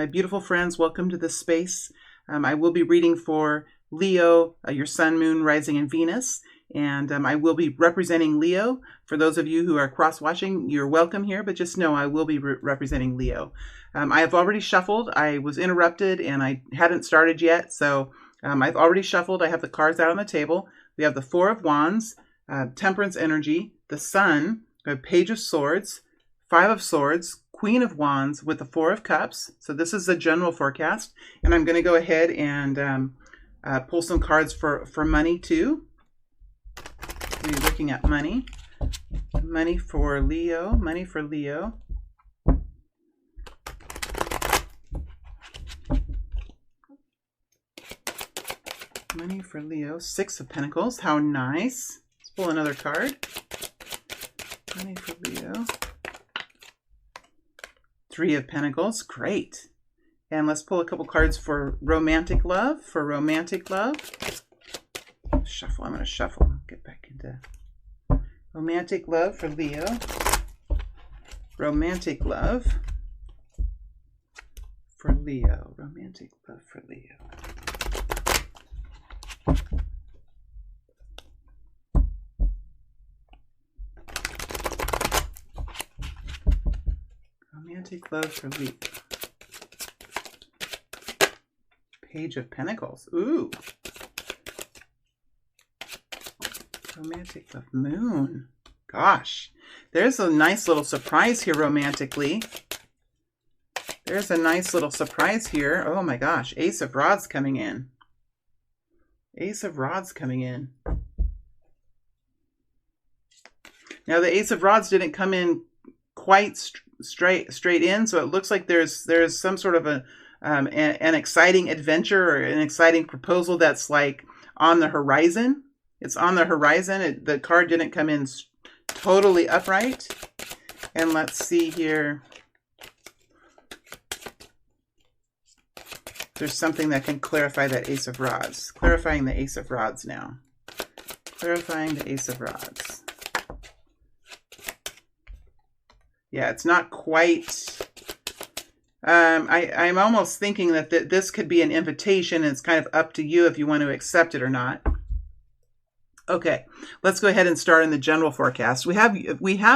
My beautiful friends, welcome to this space. I will be reading for Leo, your sun, moon, rising, and Venus. And I will be representing Leo. For those of you who are cross-watching, you're welcome here, but just know I will be representing Leo. I have already shuffled. I was interrupted and I hadn't started yet. So I've already shuffled. I have the cards out on the table. We have the Four of Wands, Temperance energy, the Sun, Page of Swords, Five of Swords, Queen of Wands with the Four of Cups. So this is a general forecast. And I'm going to go ahead and pull some cards for money too. We're looking at money. Money for Leo. Money for Leo. Money for Leo. Six of Pentacles. How nice. Let's pull another card. Money for Leo. Three of Pentacles. Great. And let's pull a couple cards for romantic love. For romantic love. Shuffle. I'm going to shuffle. Get back into romantic love for Leo. Romantic love for Leo. Romantic love for Leo. Romantic love for Leo. Page of Pentacles. Ooh. Romantic love. Moon. Gosh. There's a nice little surprise here romantically. There's a nice little surprise here. Oh my gosh. Ace of Rods coming in. Ace of Rods coming in. Now the Ace of Rods didn't come in quite straight in, so it looks like there's some sort of an exciting adventure or an exciting proposal that's like on the horizon. It's on the horizon. The card didn't come in totally upright. And let's see here. There's something that can clarify that Ace of Rods. Clarifying the Ace of Rods now. Clarifying the Ace of Rods. Yeah, it's not quite... I'm almost thinking that this could be an invitation, and it's kind of up to you if you want to accept it or not. Okay, let's go ahead and start in the general forecast. We have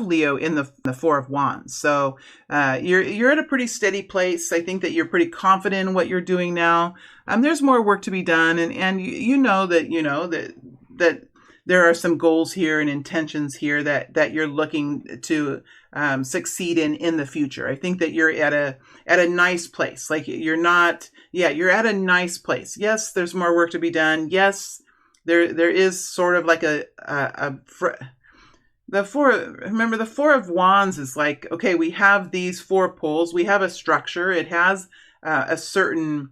Leo in the Four of Wands, so you're at a pretty steady place. I think that you're pretty confident in what you're doing now. There's more work to be done, and you know that there are some goals here and intentions here that you're looking to succeed in the future. I think that you're at a nice place. Like you're at a nice place. Yes, there's more work to be done. Yes. There is sort of like remember the Four of Wands is like, okay, we have these four poles, we have a structure, it has a certain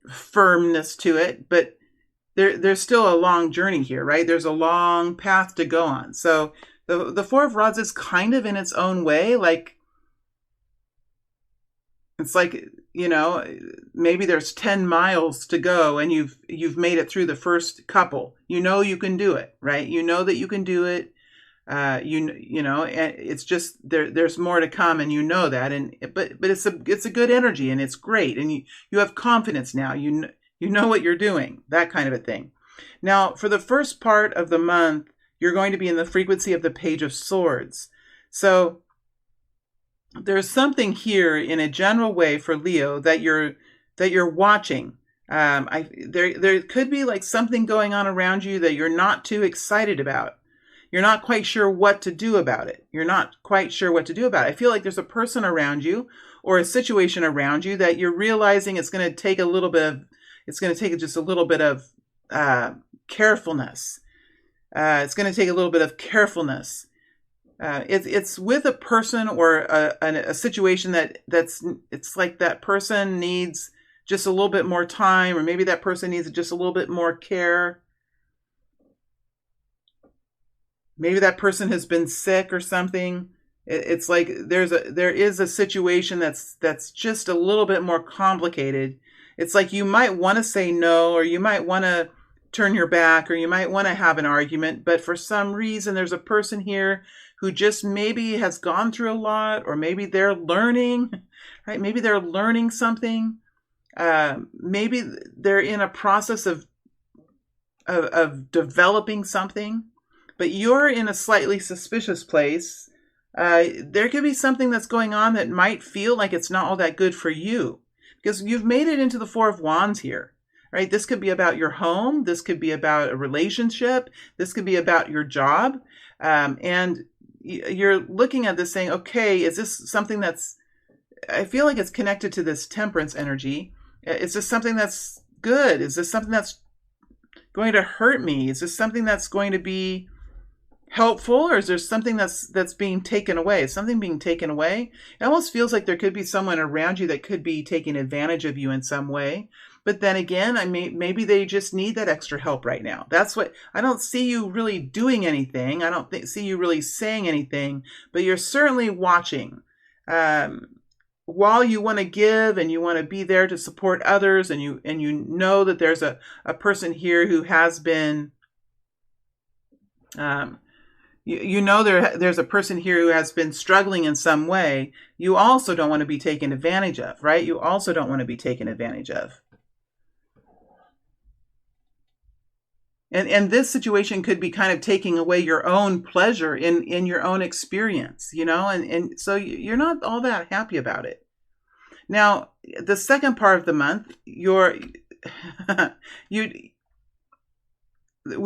firmness to it, but there's still a long journey here, right? There's a long path to go on. So the Four of Rods is kind of in its own way, like, it's like, maybe there's 10 miles to go and you've made it through the first couple. You know you can do it, right? You know that you can do it. You know, and it's just there's more to come, and you know that. But it's a good energy, and it's great, and you have confidence now. You know what you're doing, that kind of a thing. Now, for the first part of the month, you're going to be in the frequency of the Page of Swords. So there's something here in a general way for Leo that you're watching. There could be like something going on around you that you're not too excited about. You're not quite sure what to do about it. I feel like there's a person around you or a situation around you that you're realizing it's going to take just a little bit of carefulness. It's going to take a little bit of carefulness. It's with a person or a situation it's like that person needs just a little bit more time, or maybe that person needs just a little bit more care. Maybe that person has been sick or something. It's like there is a situation that's just a little bit more complicated. It's like you might want to say no, or you might want to turn your back, or you might want to have an argument, but for some reason there's a person here who just maybe has gone through a lot, or maybe they're learning, right? Maybe they're learning something. Maybe they're in a process of developing something, but you're in a slightly suspicious place. There could be something that's going on that might feel like it's not all that good for you, because you've made it into the Four of Wands here, right? This could be about your home. This could be about a relationship. This could be about your job. And you're looking at this saying, okay, is this something that's, I feel like it's connected to this Temperance energy. Is this something that's good? Is this something that's going to hurt me? Is this something that's going to be helpful, or is there something that's being taken away? Is something being taken away? It almost feels like there could be someone around you that could be taking advantage of you in some way. But then again, maybe they just need that extra help right now. That's what, I don't see you really doing anything. I don't see you really saying anything, but you're certainly watching. While you want to give and you want to be there to support others, and you know that there's a person here who has been, there's a person here who has been struggling in some way, you also don't want to be taken advantage of, right? You also don't want to be taken advantage of. And this situation could be kind of taking away your own pleasure in your own experience, and so you're not all that happy about it. Now, the second part of the month, we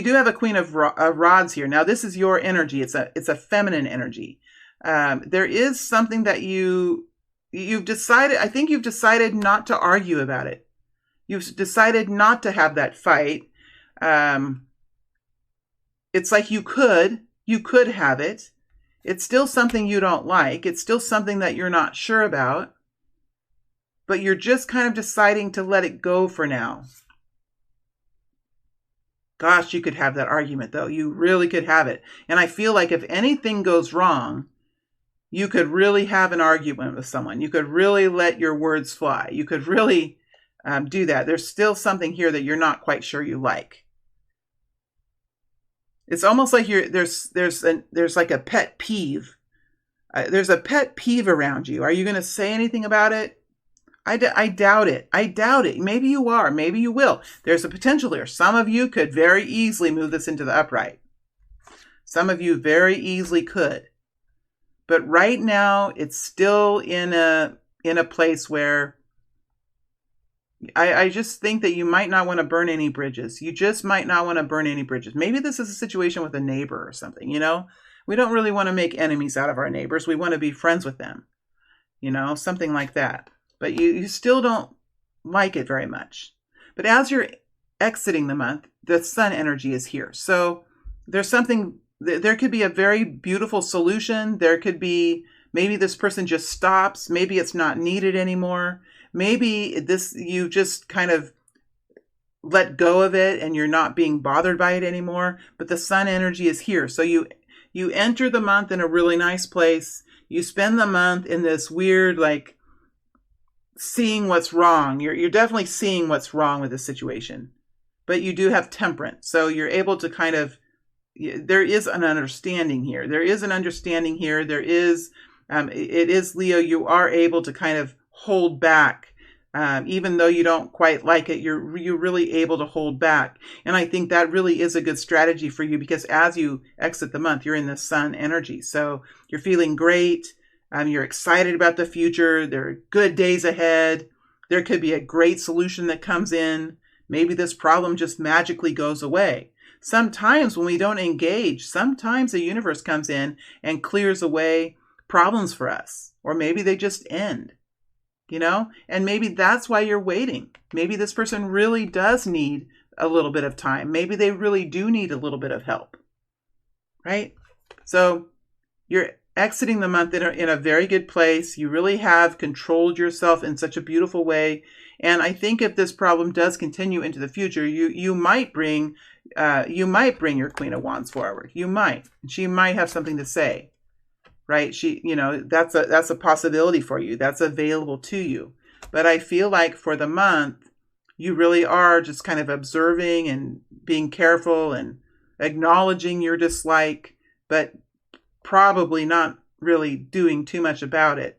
do have a Queen of Rods here. Now, this is your energy. It's a feminine energy. There is something that you've decided. I think you've decided not to argue about it. You've decided not to have that fight. It's like you could have it. It's still something you don't like. It's still something that you're not sure about, but you're just kind of deciding to let it go for now. Gosh, you could have that argument though. You really could have it. And I feel like if anything goes wrong, you could really have an argument with someone. You could really let your words fly. You could really do that. There's still something here that you're not quite sure you like. It's almost like there's like a pet peeve. There's a pet peeve around you. Are you going to say anything about it? I doubt it. I doubt it. Maybe you are. Maybe you will. There's a potential here. Some of you could very easily move this into the upright. Some of you very easily could. But right now, it's still in a place where I just think that you might not want to burn any bridges. You just might not want to burn any bridges. Maybe this is a situation with a neighbor or something, We don't really want to make enemies out of our neighbors. We want to be friends with them, something like that. But you still don't like it very much. But as you're exiting the month, the sun energy is here. So there could be a very beautiful solution. There could be, maybe this person just stops. Maybe it's not needed anymore. Maybe you just kind of let go of it and you're not being bothered by it anymore. But the sun energy is here. So you enter the month in a really nice place. You spend the month in this weird, like, seeing what's wrong. You're definitely seeing what's wrong with the situation. But you do have temperance. So you're able to kind of, there is an understanding here. There is an understanding here. There is, it is Leo, you are able to kind of hold back. Even though you don't quite like it, you're really able to hold back. And I think that really is a good strategy for you, because as you exit the month, you're in the sun energy. So you're feeling great. You're excited about the future. There are good days ahead. There could be a great solution that comes in. Maybe this problem just magically goes away. Sometimes when we don't engage, sometimes the universe comes in and clears away problems for us. Or maybe they just end. And maybe that's why you're waiting. Maybe this person really does need a little bit of time. Maybe they really do need a little bit of help, right? So you're exiting the month in a very good place. You really have controlled yourself in such a beautiful way. And I think if this problem does continue into the future, you might bring your Queen of Wands forward. You might. She might have something to say. Right? That's a possibility for you. That's available to you. But I feel like for the month, you really are just kind of observing and being careful and acknowledging your dislike, but probably not really doing too much about it.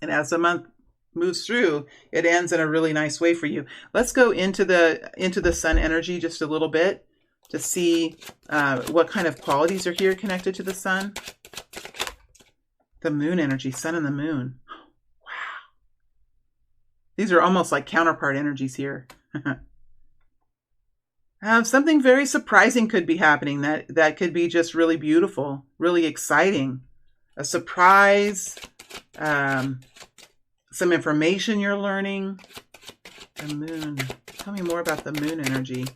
And as the month moves through, it ends in a really nice way for you. Let's go into the sun energy just a little bit to see what kind of qualities are here connected to the sun. The moon energy, sun and the moon. Wow. These are almost like counterpart energies here. Something very surprising could be happening that could be just really beautiful, really exciting. A surprise, some information you're learning. The moon. Tell me more about the moon energy.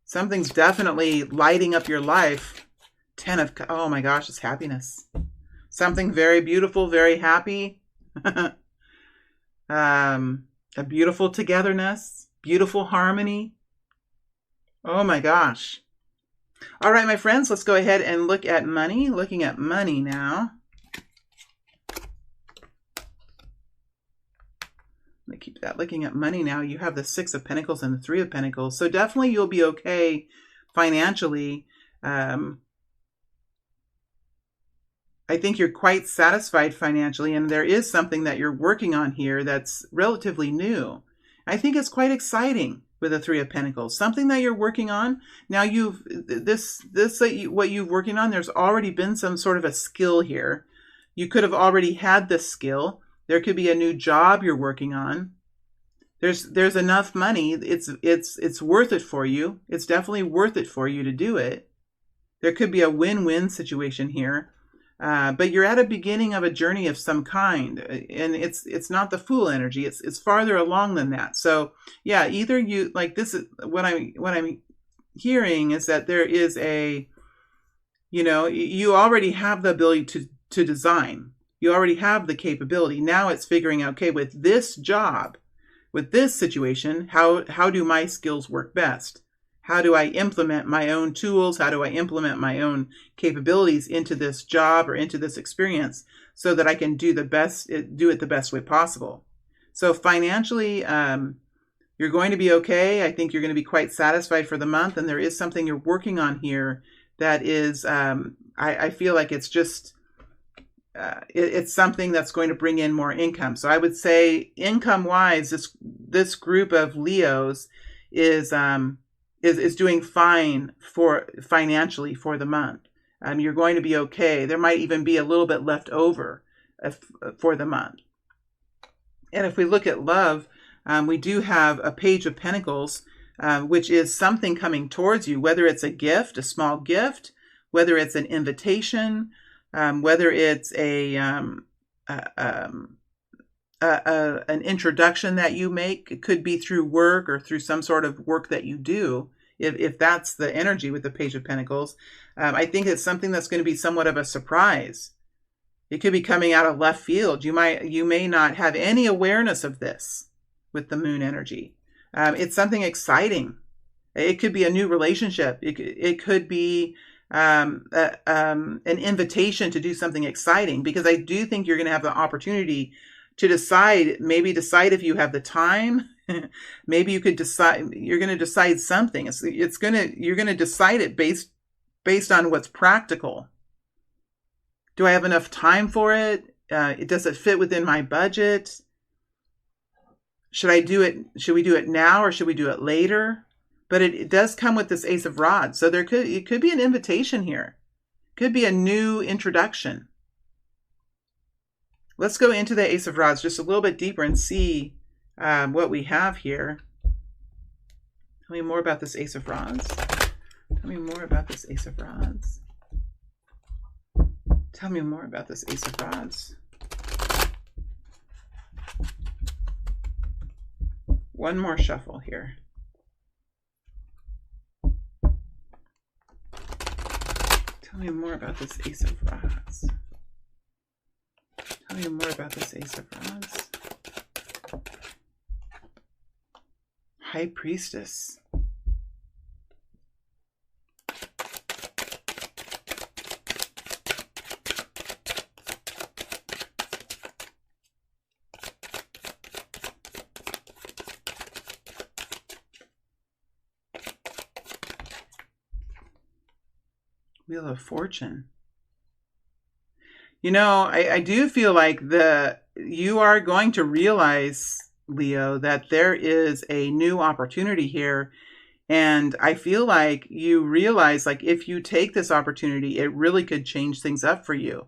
Something's definitely lighting up your life. 10 of, oh my gosh, it's happiness. Something very beautiful, very happy. A beautiful togetherness, beautiful harmony. Oh my gosh. All right, my friends, let's go ahead and look at money. Looking at money now. Let me keep that. Looking at money now, you have the 6 of Pentacles and the 3 of Pentacles. So definitely you'll be okay financially. I think you're quite satisfied financially, and there is something that you're working on here that's relatively new. I think it's quite exciting with the 3 of Pentacles. Something that you're working on. Now what you've working on, there's already been some sort of a skill here. You could have already had this skill. There could be a new job you're working on. There's enough money. It's worth it for you. It's definitely worth it for you to do it. There could be a win-win situation here. But you're at a beginning of a journey of some kind, and it's not the Fool energy. It's farther along than that. So yeah, either you like this is what I'm hearing is that there is a, you already have the ability to design. You already have the capability. Now it's figuring out, okay, with this job, with this situation, how do my skills work best? How do I implement my own tools? How do I implement my own capabilities into this job or into this experience so that I can do it the best way possible? So financially, you're going to be okay. I think you're going to be quite satisfied for the month. And there is something you're working on here that is, I feel like it's just, it's something that's going to bring in more income. So I would say income-wise, this group of Leos is doing fine financially for the month. You're going to be okay. There might even be a little bit left over for the month. And if we look at love, we do have a Page of Pentacles, which is something coming towards you, whether it's a gift, a small gift, whether it's an invitation, whether it's an introduction that you make. It could be through work or through some sort of work that you do, if that's the energy with the Page of Pentacles. I think it's something that's going to be somewhat of a surprise. It could be coming out of left field. You may not have any awareness of this with the moon energy. It's something exciting. It could be a new relationship. It could be an invitation to do something exciting, because I do think you're going to have the opportunity to decide if you have the time. Maybe you could decide, you're going to decide something. You're going to decide it based on what's practical. Do I have enough time for it? Does it fit within my budget? Should we do it now or should we do it later? But it does come with this Ace of Rods. So it could be an invitation here. Could be a new introduction. Let's go into the Ace of Rods just a little bit deeper and see what we have here. Tell me more about this Ace of Rods. Tell me more about this Ace of Rods. Tell me more about this Ace of Rods. One more shuffle here. Tell me more about this Ace of Rods. Tell me more about this Ace of Rods. High Priestess. Wheel of Fortune. I do feel like you are going to realize, Leo, that there is a new opportunity here. And I feel like you realize, like, if you take this opportunity, it really could change things up for you.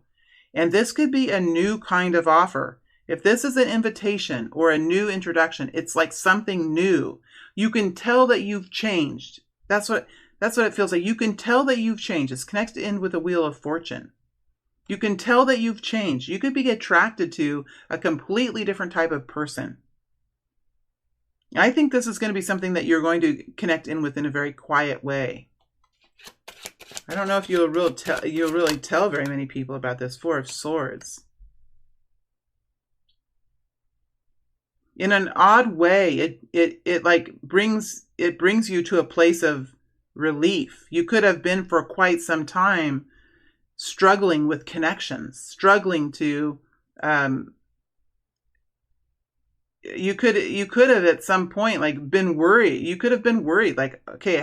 And this could be a new kind of offer. If this is an invitation or a new introduction, it's like something new. You can tell that you've changed. That's what it feels like. You can tell that you've changed. It's connected in with the Wheel of Fortune. You can tell that you've changed. You could be attracted to a completely different type of person. I think this is going to be something that you're going to connect in with in a very quiet way. I don't know if you'll really tell very many people about this. Four of Swords. In an odd way, it brings you to a place of relief. You could have been for quite some time struggling with connections, struggling to you could have at some point like been worried. You could have been worried, like, okay,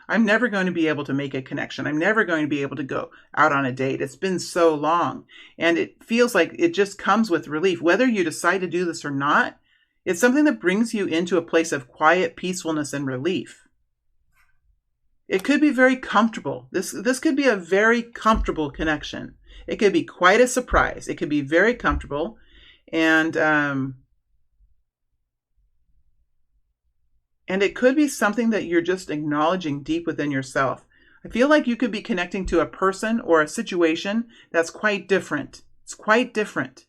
I'm never going to be able to make a connection. I'm never going to be able to go out on a date. It's been so long. And it feels like it just comes with relief. Whether you decide to do this or not, it's something that brings you into a place of quiet peacefulness and relief. It could be very comfortable. This could be a very comfortable connection. It could be quite a surprise. It could be very comfortable. And it could be something that you're just acknowledging deep within yourself. I feel like you could be connecting to a person or a situation that's quite different. It's quite different.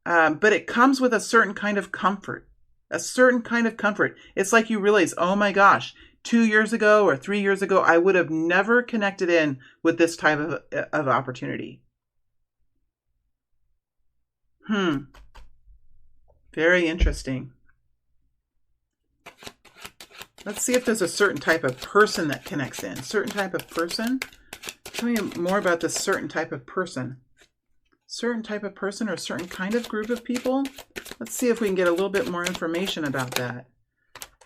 But it comes with a certain kind of comfort. A certain kind of comfort. It's like you realize, oh my gosh, 2 years ago or 3 years ago, I would have never connected in with this type of opportunity. Very interesting. Let's see if there's a certain type of person that connects in. Certain type of person? Tell me more about this certain type of person. Certain type of person or a certain kind of group of people? Let's see if we can get a little bit more information about that.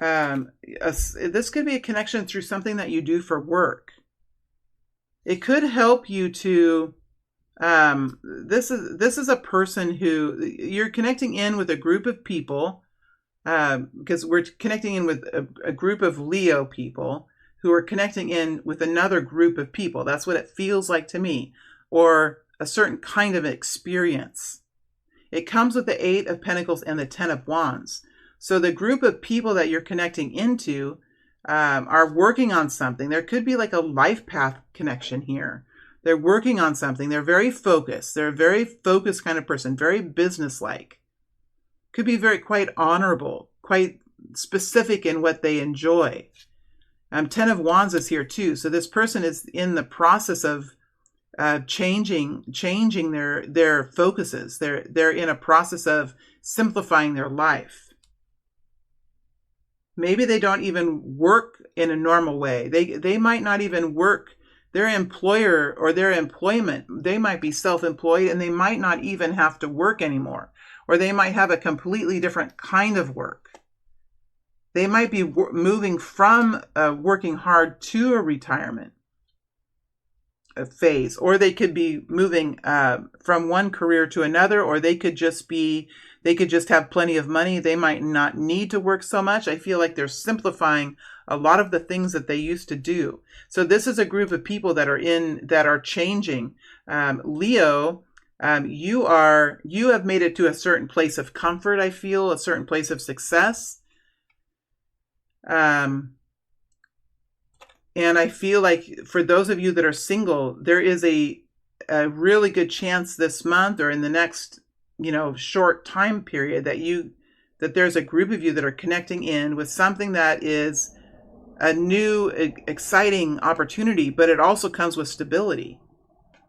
This could be a connection through something that you do for work. It could help you to... this is a person who... You're connecting in with a group of people... because we're connecting in with a group of Leo people who are connecting in with another group of people. That's what it feels like to me. Or a certain kind of experience. It comes with the 8 of Pentacles and the 10 of Wands. So the group of people that you're connecting into are working on something. There could be like a life path connection here. They're working on something. They're very focused. They're a very focused kind of person, very businesslike. Could be quite honorable, quite specific in what they enjoy. 10 of Wands is here too. So this person is in the process of changing their focuses. They're in a process of simplifying their life. Maybe they don't even work in a normal way. They might not even work. Their employer or their employment, they might be self-employed and they might not even have to work anymore. Or they might have a completely different kind of work. They might be moving from working hard to a retirement phase. Or they could be moving from one career to another. Or they could just have plenty of money. They might not need to work so much. I feel like they're simplifying a lot of the things that they used to do. So this is a group of people that are changing. Leo, you have made it to a certain place of comfort, I feel, a certain place of success. And I feel like for those of you that are single, there is a really good chance this month or in the next, short time period that there's a group of you that are connecting in with something that is a new, exciting opportunity, but it also comes with stability.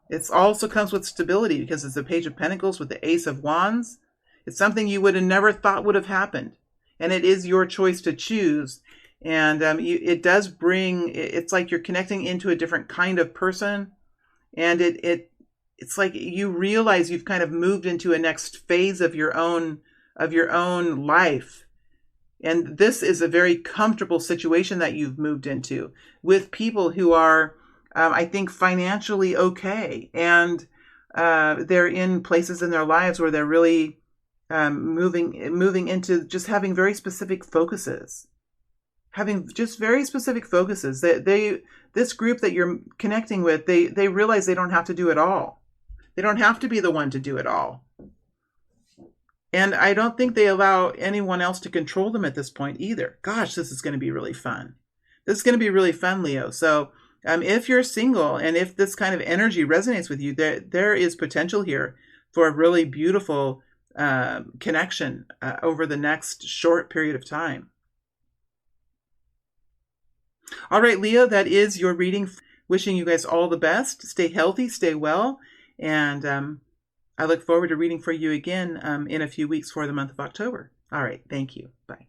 It also comes with stability because it's the Page of Pentacles with the Ace of Wands. It's something you would have never thought would have happened. And it is your choice to choose. And it does bring, it's like you're connecting into a different kind of person. And it's like you realize you've kind of moved into a next phase of your own life. And this is a very comfortable situation that you've moved into with people who are I think, financially okay. And they're in places in their lives where they're really moving into just having very specific focuses. Having just very specific focuses. This group that you're connecting with, they realize they don't have to do it all. They don't have to be the one to do it all. And I don't think they allow anyone else to control them at this point either. Gosh, this is going to be really fun. This is going to be really fun, Leo. So if you're single and if this kind of energy resonates with you, there is potential here for a really beautiful connection over the next short period of time. All right, Leo, that is your reading. Wishing you guys all the best. Stay healthy, stay well, and I look forward to reading for you again in a few weeks for the month of October. All right, thank you. Bye.